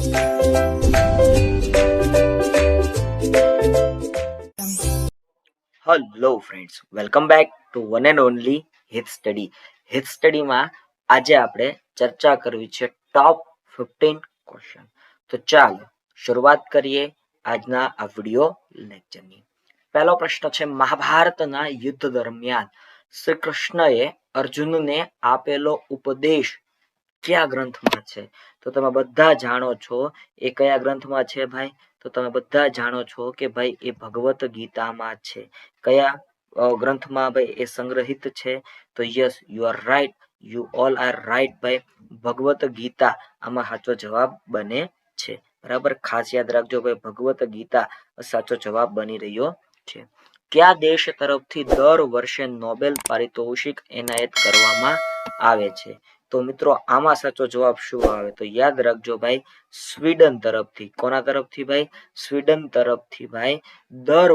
Hello friends, welcome back to one and only હિત study. હિત સ્ટડીમાં આજે આપણે ચર્ચા કરવી છે ટોપ 15 ક્વેશ્ચન. તો ચાલો શરૂઆત કરીએ આજના આ વિડિયો લેક્ચરની. પહેલો પ્રશ્ન છે, મહાભારતના યુદ્ધ દરમિયાન શ્રી કૃષ્ણએ અર્જુનને આપેલો ઉપદેશ કયા ગ્રંથમાં છે? તો તમે બધા જાણો છો એ કયા ગ્રંથમાં છે ભાઈ? તો તમે બધા જાણો છો કે ભાઈ એ ભગવત ગીતામાં છે. કયા ગ્રંથમાં ભાઈ એ સંગ્રહિત છે? તો yes, you are right, you all are right ભાઈ, ભગવત ગીતા આમાં સાચો જવાબ બને છે. બરાબર, ખાસ યાદ રાખજો ભાઈ, ભગવત ગીતા સાચો જવાબ બની રહ્યો છે. કયા દેશ તરફથી દર વર્ષે નોબેલ પારિતોષિક એનાયત કરવામાં આવે છે? તો મિત્રો આમાં સાચો જવાબ શું આવે? તો યાદ રાખજો ભાઈ, સ્વીડન તરફથી. કોના તરફથી ભાઈ? સ્વીડન તરફથી ભાઈ દર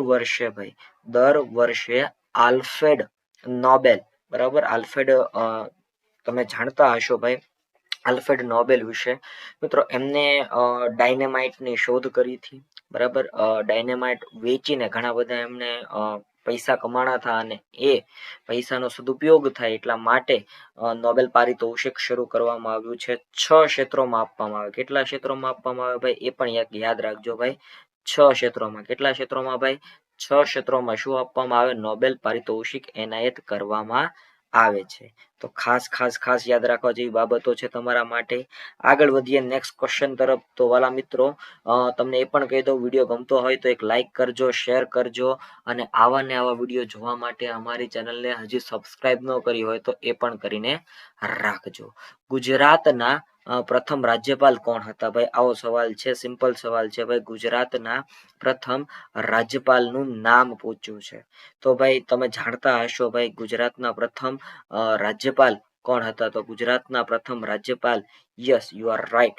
વર્ષે આલ્ફ્રેડ નોબેલ, બરાબર, આલ્ફ્રેડ તમે જાણતા હશો ભાઈ આલ્ફ્રેડ નોબેલ વિશે. મિત્રો એમને ડાયનેમાઇટની શોધ કરી હતી. બરાબર, ડાયનેમાઇટ વેચીને ઘણા બધા એમને પૈસા કમાણા હતા અને એ પૈસાનો સદુપયોગ થાય એટલા માટે નોબેલ પારિતોષિક શરૂ કરવામાં આવ્યું છે. 6 ક્ષેત્રોમાં આપવામાં આવે. કેટલા ક્ષેત્રોમાં આપવામાં આવે ભાઈ? એ પણ યાદ રાખજો ભાઈ, 6 ક્ષેત્રોમાં. કેટલા ક્ષેત્રોમાં ભાઈ? 6 ક્ષેત્રોમાં શું આપવામાં આવે? નોબેલ પારિતોષિક એનાયત કરવામાં આવે છે. તો ખાસ યાદ રાખવા જેવી બાબતો છે તમારા માટે. આગળ વધીએ નેક્સ્ટ ક્વેશ્ચન તરફ. તો વાલા મિત્રો, તમને એ પણ કહી દઉં, વિડીયો ગમતો હોય તો એક લાઈક કરજો, શેર કરજો અને આવા ને આવા વિડીયો જોવા માટે અમારી ચેનલને હજી સબસ્ક્રાઇબ ન કરી હોય તો એ પણ કરીને રાખજો. ગુજરાતના પ્રથમ રાજ્યપાલ કોણ હતા ભાઈ? આવો સવાલ છે, સિમ્પલ સવાલ છે ભાઈ. ગુજરાતના પ્રથમ રાજ્યપાલનું નામ પૂછ્યું છે. તો ભાઈ તમે જાણતા હશો ભાઈ, ગુજરાતના પ્રથમ રાજ્યપાલ કોણ હતા? તો ગુજરાતના પ્રથમ રાજ્યપાલ, yes you are right,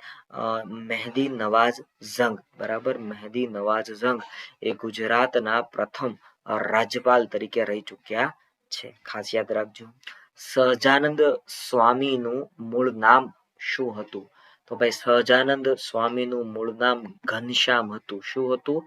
Mehdi Nawaz જંગ. બરાબર, મહેદી નવાઝ જંગ એ ગુજરાતના પ્રથમ રાજ્યપાલ તરીકે રહી ચૂક્યા છે. ખાસ યાદ રાખજો. સહજાનંદ સ્વામીનું મૂળ નામ શું હતું? તો ભાઈ સહજાનંદ સ્વામીનું મૂળ નામ ઘનશ્યામ હતું. શું હતું?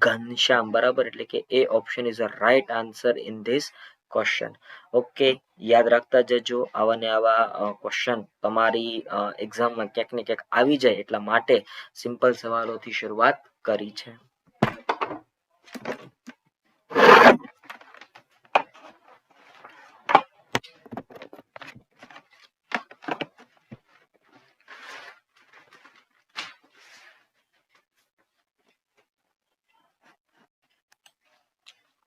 ઘનશ્યામ. બરાબર, એટલે કે એ option is a right answer in this question. Okay, યાદ રાખતા જજો. આવા ને આવા ક્વેશ્ચન તમારી એક્ઝામમાં ક્યાંક ને ક્યાંક આવી જાય એટલા માટે સિમ્પલ સવાલોથી શરૂઆત કરી છે.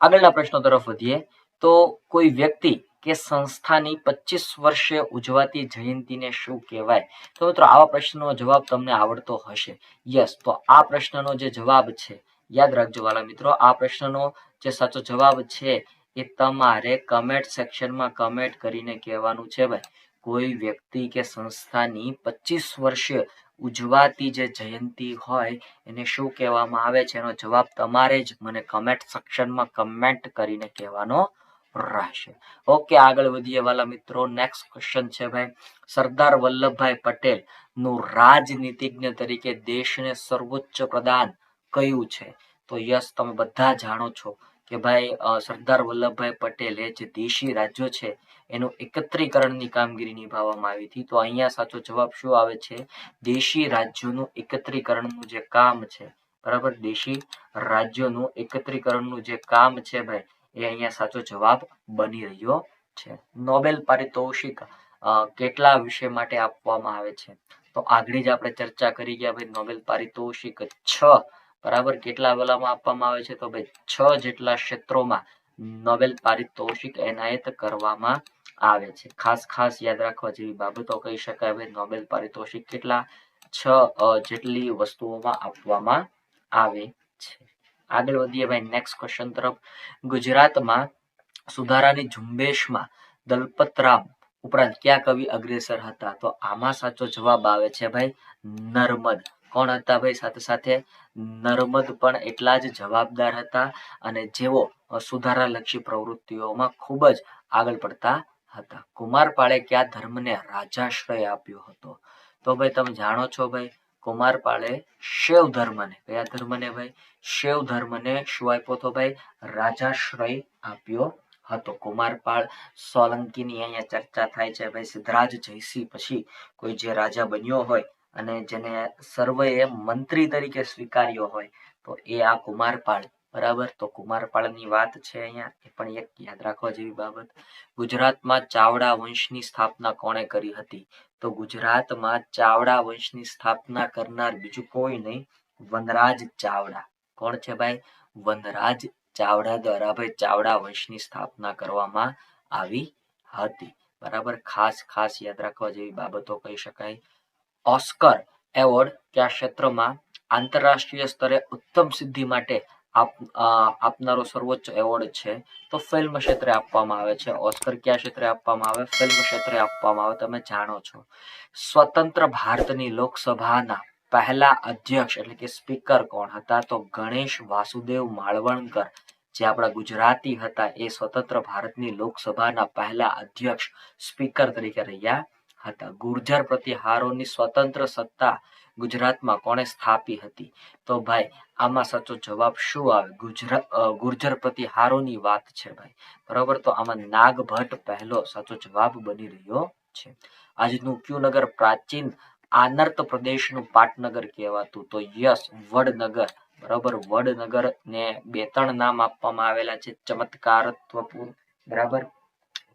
આગળના પ્રશ્નો તરફ વધીએ. તો કોઈ વ્યક્તિ કે સંસ્થાની 25 વર્ષે ઉજવાતી જયંતિને શું કહેવાય? તો મિત્રો આવા પ્રશ્નનો જવાબ તમને આવડતો હશે. યસ, તો આ પ્રશ્નનો જે જવાબ છે, યાદ રાખજો વાલા મિત્રો, આ પ્રશ્નનો જે સાચો જવાબ છે એ તમારે કમેન્ટ સેક્શનમાં કમેન્ટ કરીને કહેવાનું છે ભાઈ. કોઈ વ્યક્તિ કે સંસ્થાની 25 વર્ષે ઉજવાતી જે જયંતિ હોય એને શું કહેવામાં આવે છે, એનો જવાબ તમારે જ મને કમેન્ટ સેક્શનમાં કમેન્ટ કરીને કહેવાનો રહેશે. ઓકે, આગળ વધીએ વાલા મિત્રો. નેક્સ્ટ ક્વેશ્ચન છે ભાઈ, સરદાર વલ્લભભાઈ પટેલ નું રાજનીતિજ્ઞ તરીકે દેશને સર્વોચ્ચ પ્રદાન કયું છે? તો યસ, તમે બધા જાણો છો કે ભાઈ સરદાર વલ્લભભાઈ પટેલે જે દેશી રાજ્યો છે એનું એકત્રીકરણની કામગીરી નિભાવવામાં આવી હતી. તો અહીંયા સાચો જવાબ શું આવે છે? દેશી રાજ્યોનું એકત્રીકરણનું જે કામ છે, બરાબર, દેશી રાજ્યોનું એકત્રીકરણનું જે કામ છે ભાઈ, એ અહીંયા સાચો જવાબ બની રહ્યો છે. નોબેલ પારિતોષિક કેટલા વિષય માટે આપવામાં આવે છે? તો આગળ જ આપણે ચર્ચા કરી ગયા ભાઈ, નોબેલ પારિતોષિક 6, બરાબર, કેટલા વેલામાં આપવામાં આવે છે? તો ભાઈ 6 જેટલા ક્ષેત્રોમાં નોબેલ પારિતોષિક એનાયત કરવામાં આવે છે. ખાસ યાદ રાખવા જેવી બાબતો કહી શકાય ભાઈ. નોબેલ પારિતોષિક કેટલા? 6 જેટલી વસ્તુઓમાં આપવામાં આવે છે. આગળ વધીએ ભાઈ નેક્સ્ટ ક્વેશ્ચન તરફ. ગુજરાતમાં સુધારાની ઝુંબેશમાં દલપતરામ ઉપરાંત કયા કવિ અગ્રેસર હતા? તો આમાં સાચો જવાબ આવે છે ભાઈ નર્મદ. કોણ હતા ભાઈ? સાથે નર્મદ પણ એટલા જ જવાબદાર હતા અને જેઓ સુધારાલક્ષી પ્રવૃત્તિઓમાં ખૂબ જ આગળ પડતા હતા. કુમારપાળે કયા ધર્મને રાજાશ્રય આપ્યો હતો? તો ભાઈ તમે જાણો છો ભાઈ, કુમારપાળે શૈવ ધર્મને, કયા ધર્મને ભાઈ? શૈવ ધર્મને શું આપ્યો હતો ભાઈ? રાજાશ્રય આપ્યો હતો. કુમારપાળ સોલંકીની અહીંયા ચર્ચા થાય છે ભાઈ. સિદ્ધરાજ જયસિંહ પછી કોઈ જે રાજા બન્યો હોય અને જેને સર્વેએ મંત્રી તરીકે સ્વીકાર્યો હોય તો એ આ કુમારપાળ, બરાબર. તો કુમારપાળની વાત છે અહીંયા, એ પણ એક યાદ રાખવા જેવી બાબત. ગુજરાતમાં ચાવડા વંશની સ્થાપના કોણે કરી હતી? તો ગુજરાતમાં ચાવડા વંશની સ્થાપના કરનાર બીજું કોઈ નહીં, વનરાજ ચાવડા. કોણ છે ભાઈ? વનરાજ ચાવડા દ્વારા ભાઈ ચાવડા વંશની સ્થાપના કરવામાં આવી હતી, બરાબર. ખાસ ખાસ યાદ રાખવા જેવી બાબતો કહી શકાય. ઓસ્કર એવોર્ડ કયા ક્ષેત્રમાં આંતરરાષ્ટ્રીય સ્તરે ઉત્તમ સિદ્ધિ માટે આપનારો સર્વોચ્ચ એવોર્ડ છે? તો ફિલ્મ ક્ષેત્રે આપવામાં આવે છે. ઓસ્કર કયા ક્ષેત્રે આપવામાં આવે? ફિલ્મ ક્ષેત્રે આપવામાં આવે. તમે જાણો છો. સ્વતંત્ર ભારતની લોકસભાના પહેલા અધ્યક્ષ એટલે કે સ્પીકર કોણ હતા? તો ગણેશ વાસુદેવ માળવણકર, જે આપણા ગુજરાતી હતા, એ સ્વતંત્ર ભારતની લોકસભાના પહેલા અધ્યક્ષ સ્પીકર તરીકે રહ્યા હતા. ગુર્જર પ્રતિહારોની સ્વતંત્ર સત્તા ગુજરાતમાં કોણે સ્થાપી હતી? તો ભાઈ આમાં સાચો જવાબ શું આવે? ગુર્જર પ્રતિહારોની વાત છે ભાઈ, બરાબર. તો આમાં નાગભટ્ટ પહેલો સાચો જવાબ બની રહ્યો છે. આજનું કયું નગર પ્રાચીન આનર્ત પ્રદેશનું પાટનગર કહેવાતું? તો યસ, વડનગર, બરાબર. વડનગર ને 2-3 નામ આપવામાં આવેલા છે. ચમત્કારત્વપૂર્ણ, બરાબર.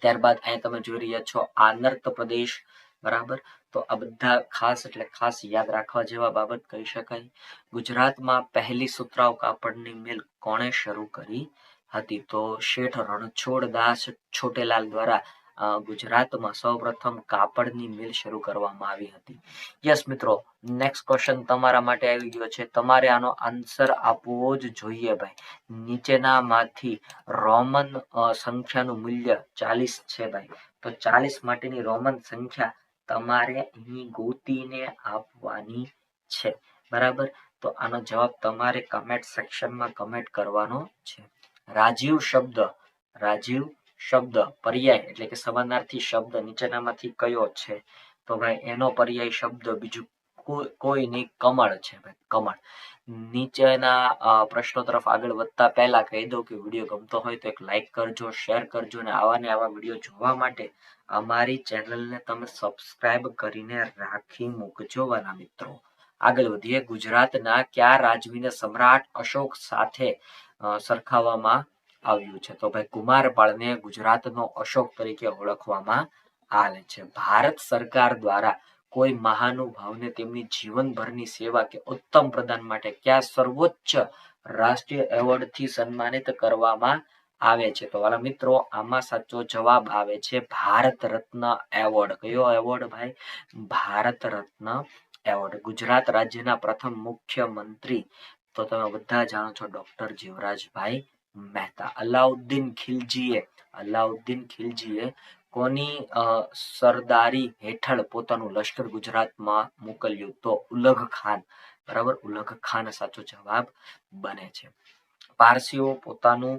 ત્યારબાદ અહીંયા તમે જોઈ રહ્યા છો આનર્ત પ્રદેશ, બરાબર. તો આ બધા ખાસ એટલે ખાસ યાદ રાખવા જેવા બાબત કહી શકાય. ગુજરાતમાં પહેલી સુતરાઉ કાપડની મિલ કોણે શરૂ કરી હતી? તો શેઠ રણછોડદાસ છોટેલાલ દ્વારા ગુજરાતમાં સૌપ્રથમ કાપડની મિલ શરૂ કરવામાં આવી હતી. યસ મિત્રો, નેક્સ્ટ ક્વેશ્ચન તમારા માટે આવી ગયો છે. તમારે આનો આન્સર આપવો જ જોઈએ ભાઈ. નીચેનામાંથી રોમન સંખ્યાનું મૂલ્ય 40 છે ભાઈ. તો 40 માટેની રોમન સંખ્યા તમારે અહીં ગોતીને આપવાની છે, બરાબર. તો આનો જવાબ તમારે કમેન્ટ સેક્શનમાં કમેન્ટ કરવાનો છે. રાજીવ શબ્દ પર્યાય એટલે કે સમાનાર્થી શબ્દ નીચેનામાંથી કયો છે? તો ભાઈ એનો પર્યાય શબ્દ બીજું કોઈ નહીં, કમળ છે ભાઈ, કમળ. નીચેના પ્રશ્નો તરફ આગળ વધતા પહેલા કહી દઉં કે વિડીયો ગમતો હોય તો એક લાઈક કરજો, શેર કરજો અને આવા ને આવા વિડીયો જોવા માટે અમારી ચેનલને તમે સબસ્ક્રાઇબ કરીને રાખી મૂકજો વાલા મિત્રો. આગળ વધીએ. ગુજરાતના કયા રાજવીને સમ્રાટ અશોક સાથે સરખાવવામાં આવ્યું છે? તો ભાઈ કુમારપાળને ગુજરાતનો અશોક તરીકે ઓળખવામાં આવે છે. ભારત સરકાર દ્વારા કોઈ મહાનુભાવને તેમની જીવનભરની સેવા કે ઉત્તમ પ્રદાન માટે કયા સર્વોચ્ચ રાષ્ટ્રીય એવોર્ડથી સન્માનિત કરવામાં આવે છે? તો વાલા મિત્રો આમાં સાચો જવાબ આવે છે ભારત રત્ન એવોર્ડ. કયો એવોર્ડ ભાઈ? ભારત રત્ન એવોર્ડ. ગુજરાત રાજ્યના પ્રથમ મુખ્યમંત્રી તો તમે બધા જાણો છો, ડોક્ટર જીવરાજભાઈ મહેતા. અલાઉદ્દીન ખિલજીએ કોની સરદારી હેઠળ પોતાનું લશ્કર ગુજરાતમાં મોકલ્યું? તો ઉલઘ ખાન, બરાબર. ઉલઘ ખાન સાચો જવાબ બને છે. પારસીઓ પોતાનું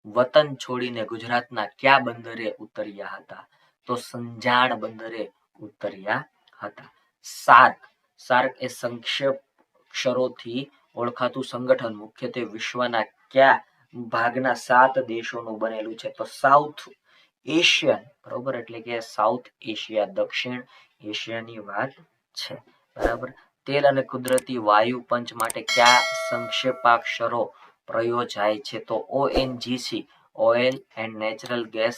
વતન છોડીને ગુજરાતના કયા બંદરે ઉતર્યા હતા? તો સંજાણ બંદરે ઉતર્યા હતા. સાર્ક એ સંક્ષેપ અક્ષરોથી ઓળખાતું સંગઠન મુખ્યત્વે વિશ્વના કયા ભાગના 7 દેશોનું બનેલું છે? તો સાઉથ એશિયન, બરોબર, એટલે કે સાઉથ એશિયા, દક્ષિણ એશિયાની વાત છે, બરાબર. તેલ અને કુદરતી વાયુ પંચ માટે કયા સંક્ષેપાક્ષરો પ્રયોજાય છે? તો ONGC, oil and natural gas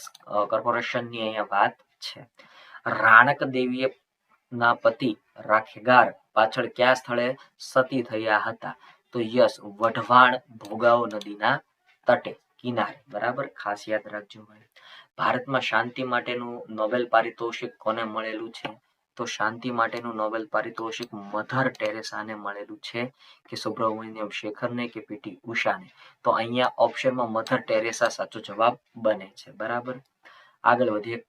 કોર્પોરેશનની અહીંયા વાત છે. રાણક દેવીએ ના પતિ રાખેગાર પાછળ કયા સ્થળે સતી થયા હતા? તો યસ, વઢવાણ ભોગાવો નદીના તટે, કિનારે, બરાબર. ખાસ યાદ રાખજો ભાઈ. ભારતમાં શાંતિ માટેનું નોબેલ પારિતોષિક કોને મળેલું છે? તો શાંતિ માટેનું નોબેલ પારિતોષિક મધર ટેરેસાને મળેલું છે, કે સુબ્રમણ્યમ શેખરને કે પીટી ઉષાને? તો અહીંયા ઓપ્શનમાં મધર ટેરેસા સાચો જવાબ બને છે, બરાબર. આગળ વધીએ.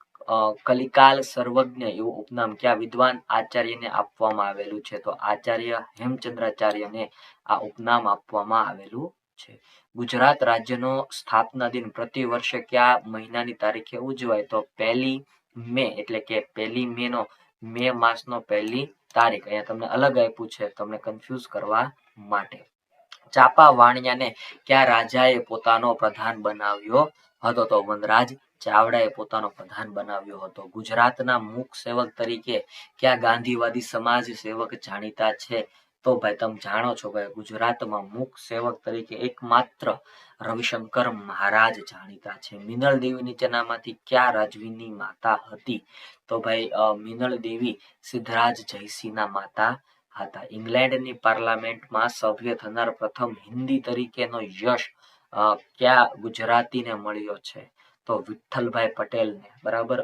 કલિકાલ સર્વજ્ઞ એવું ઉપનામ કયા વિદ્વાન આચાર્યને આપવામાં આવેલું છે? તો આચાર્ય હેમચંદ્રાચાર્યને આ ઉપનામ આપવામાં આવેલું છે. ગુજરાત રાજ્યનો સ્થાપના દિન પ્રતિ વર્ષે કયા મહિનાની તારીખે ઉજવાય? તો 1 મે, એટલે કે 1 મે માસનો 1 તારીખ અહીંયા તમને અલગ આપ્યું છે તમને કન્ફ્યુઝ કરવા માટે. ચાપા વાણિયાને કયા રાજાએ પોતાનો પ્રધાન બનાવ્યો હતો? તો વનરાજ ચાવડાએ પોતાનો પ્રધાન બનાવ્યો હતો. ગુજરાતના મૂક સેવક તરીકે કયા ગાંધીવાદી સમાજ સેવક જાણીતા છે? તો ભાઈ તમે જાણો છો કે ગુજરાતમાં મૂક સેવક તરીકે એકમાત્ર રવિશંકર મહારાજ જાણીતા છે. મિનળ દેવી નીચેનામાંથી કયા રાજવીની માતા હતી? તો ભાઈ મિનળ દેવી સિદ્ધરાજ જયસિંહના માતા હતા. ઇંગ્લેન્ડની પાર્લામેન્ટમાં સભ્ય થનાર પ્રથમ હિન્દી તરીકેનો યશ કયા ગુજરાતીને મળ્યો છે? તો વિઠ્ઠલભાઈ પટેલને. બરાબર,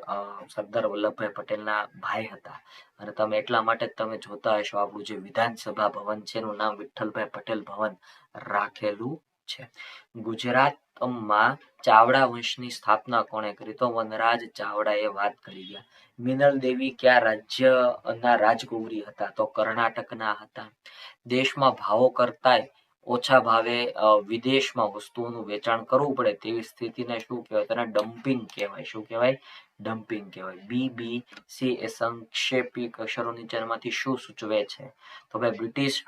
સરદાર વલ્લભભાઈ પટેલના ભાઈ હતા અને તમે એટલા માટે જ તમે જોતા હશો આપણું જે વિધાનસભા ભવન છે એનું નામ વિઠ્ઠલભાઈ પટેલ ભવન રાખેલું છે. ગુજરાતમાં ચાવડા વંશની સ્થાપના કોણે કરી? તો વનરાજ ચાવડાએ વાત કરી ગયા. મિનળ દેવી કયા રાજ્યના રાજકુંવરી હતા? તો કર્ણાટકના હતા. દેશમાં ભાવો કરતાંય ઓછા ભાવે વિદેશમાં વસ્તુઓનું વેચાણ કરવું પડે તેવી સ્થિતિને શું કહેવાય? તેને ડમ્પિંગ કહેવાય. શું કહેવાય? ડમ્પિંગ કહેવાય. BBC એ સંક્ષેપિત અક્ષરો નીચેનામાંથી શું સૂચવે છે? તો ભાઈ બ્રિટિશ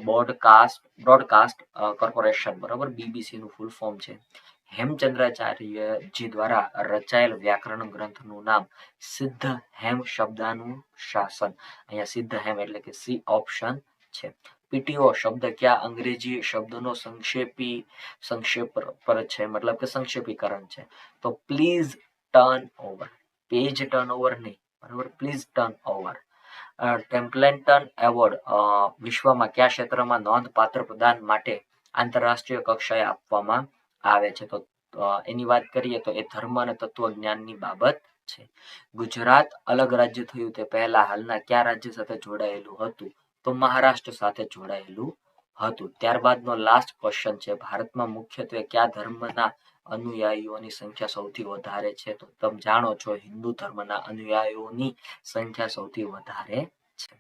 બ્રોડકાસ્ટ કોર્પોરેશન. બરાબર, BBC નું ફૂલ ફોર્મ છે. હેમચંદ્રાચાર્યજી દ્વારા રચાયેલ વ્યાકરણ ગ્રંથનું નામ સિદ્ધ હેમ શબ્દાનું શાસન. અહીંયા સિદ્ધ હેમ એટલે કે સી ઓપ્શન છે. PTO શબ્દ કયા અંગ્રેજી શબ્દનો સંક્ષેપ પર છે, મતલબ કે સંક્ષેપીકરણ છે? તો please turn over. Page turn over નહીં, બરાબર, પ્લીઝ ટર્ન ઓવર. ટેમ્પલેટન એવોર્ડ વિશ્વમાં કયા ક્ષેત્રમાં નોંધપાત્ર પ્રદાન માટે આંતરરાષ્ટ્રીય કક્ષાએ આપવામાં આવે છે? તો એની વાત કરીએ તો એ ધર્મ અને તત્વજ્ઞાનની બાબત છે. ગુજરાત અલગ રાજ્ય થયું તે પહેલા હાલના કયા રાજ્ય સાથે જોડાયેલું હતું? તો મહારાષ્ટ્ર સાથે જોડાયેલું હતું. ત્યારબાદનો લાસ્ટ ક્વેશ્ચન છે, ભારતમાં મુખ્યત્વે કયા ધર્મના અનુયાયીઓની સંખ્યા સૌથી વધારે છે? તો તમે જાણો છો હિન્દુ ધર્મના અનુયાયીઓની સંખ્યા સૌથી વધારે છે.